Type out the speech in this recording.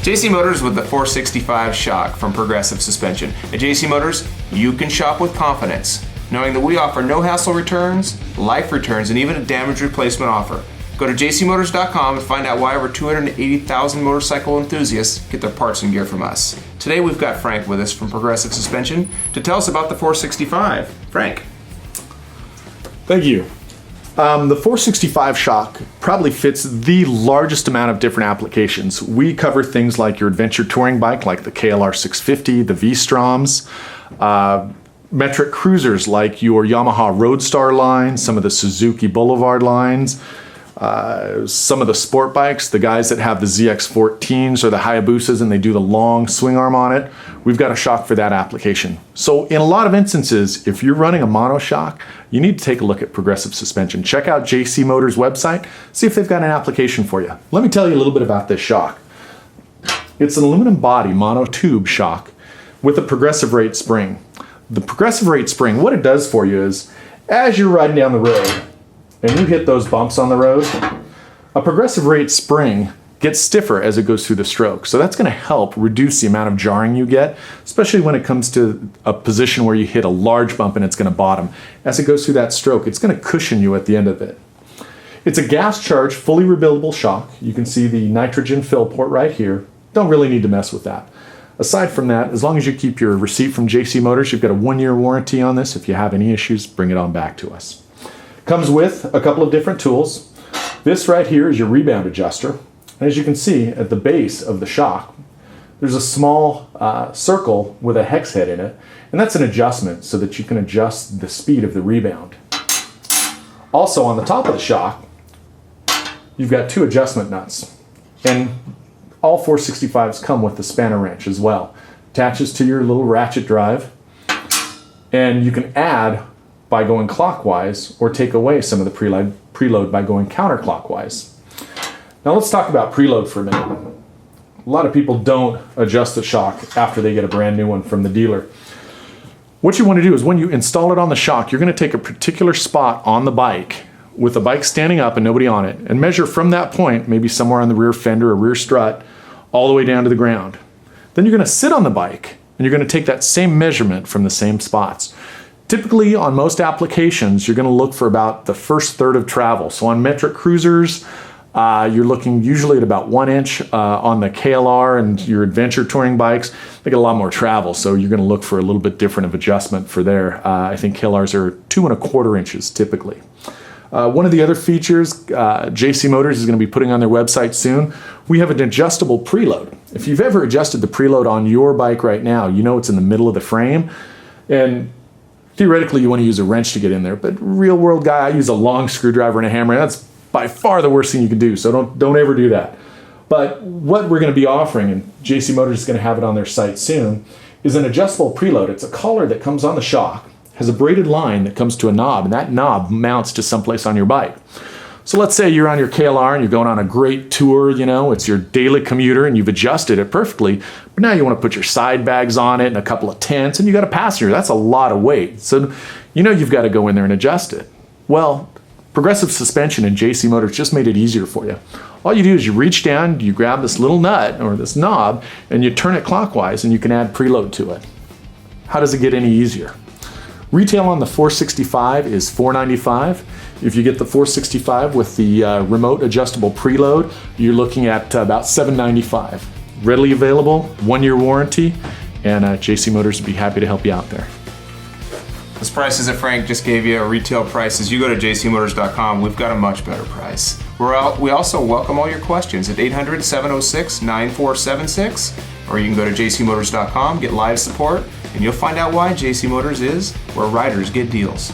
JC Motors with the 465 shock from Progressive Suspension. At JC Motors, you can shop with confidence, knowing that we offer no hassle returns, life returns, and even a damage replacement offer. Go to jcmotors.com and find out why over 280,000 motorcycle enthusiasts get their parts and gear from us. Today we've got Frank with us from Progressive Suspension to tell us about the 465. Frank. Thank you. The 465 shock probably fits the largest amount of different applications. We cover things like your adventure touring bike, like the KLR 650, the V-Stroms, metric cruisers like your Yamaha Roadstar line, some of the Suzuki Boulevard lines, some of the sport bikes, the guys that have the ZX14s or the Hayabusas and they do the long swing arm on it. We've got a shock for that application. So in a lot of instances, if you're running a monoshock, you need to take a look at Progressive Suspension. Check out JC Motors' website, see if they've got an application for you. Let me tell you a little bit about this shock. It's an aluminum body monotube shock with a progressive rate spring. The progressive rate spring, what it does for you is, as you're riding down the road and you hit those bumps on the road, a progressive rate spring gets stiffer as it goes through the stroke. So that's going to help reduce the amount of jarring you get, especially when it comes to a position where you hit a large bump and it's going to bottom. As it goes through that stroke, it's going to cushion you at the end of it. It's a gas charged, fully rebuildable shock. You can see the nitrogen fill port right here. Don't really need to mess with that. Aside from that, as long as you keep your receipt from JC Motors, you've got a 1-year warranty on this. If you have any issues, bring it on back to us. Comes with a couple of different tools. This right here is your rebound adjuster. And as you can see at the base of the shock, there's a small circle with a hex head in it. And that's an adjustment so that you can adjust the speed of the rebound. Also on the top of the shock, you've got 2 adjustment nuts. And all 465s come with the spanner wrench as well. Attaches to your little ratchet drive. And you can add by going clockwise or take away some of the preload by going counterclockwise. Now let's talk about preload for a minute. A lot of people don't adjust the shock after they get a brand new one from the dealer. What you want to do is when you install it on the shock, you're going to take a particular spot on the bike with the bike standing up and nobody on it and measure from that point, maybe somewhere on the rear fender or rear strut, all the way down to the ground. Then you're going to sit on the bike and you're going to take that same measurement from the same spots. Typically on most applications, you're going to look for about the first third of travel. So on metric cruisers, you're looking usually at about 1 inch. On the KLR and your adventure touring bikes, they get a lot more travel, so you're going to look for a little bit different of adjustment for there. I think KLRs are 2 1/4 inches typically. One of the other features JC Motors is going to be putting on their website soon, we have an adjustable preload. If you've ever adjusted the preload on your bike right now, you know it's in the middle of the frame, and theoretically you want to use a wrench to get in there, but real world guy, I use a long screwdriver and a hammer, and that's by far the worst thing you can do, so don't ever do that. But what we're going to be offering, and JC Motors is going to have it on their site soon, is an adjustable preload. It's a collar that comes on the shock, has a braided line that comes to a knob, and that knob mounts to someplace on your bike. So let's say you're on your KLR and you're going on a great tour, you know, it's your daily commuter and you've adjusted it perfectly, but now you want to put your side bags on it and a couple of tents and you got a passenger. That's a lot of weight. So you know you've got to go in there and adjust it. Well, Progressive Suspension and JC Motors just made it easier for you. All you do is you reach down, you grab this little nut or this knob and you turn it clockwise and you can add preload to it. How does it get any easier? Retail on the 465 is $495. If you get the 465 with the remote adjustable preload, you're looking at about $795. Readily available, 1-year warranty, and JC Motors would be happy to help you out there. Those prices that Frank just gave you are retail prices. You go to jcmotors.com, we've got a much better price. We also welcome all your questions at 800-706-9476, or you can go to jcmotors.com, get live support, and you'll find out why JC Motors is where riders get deals.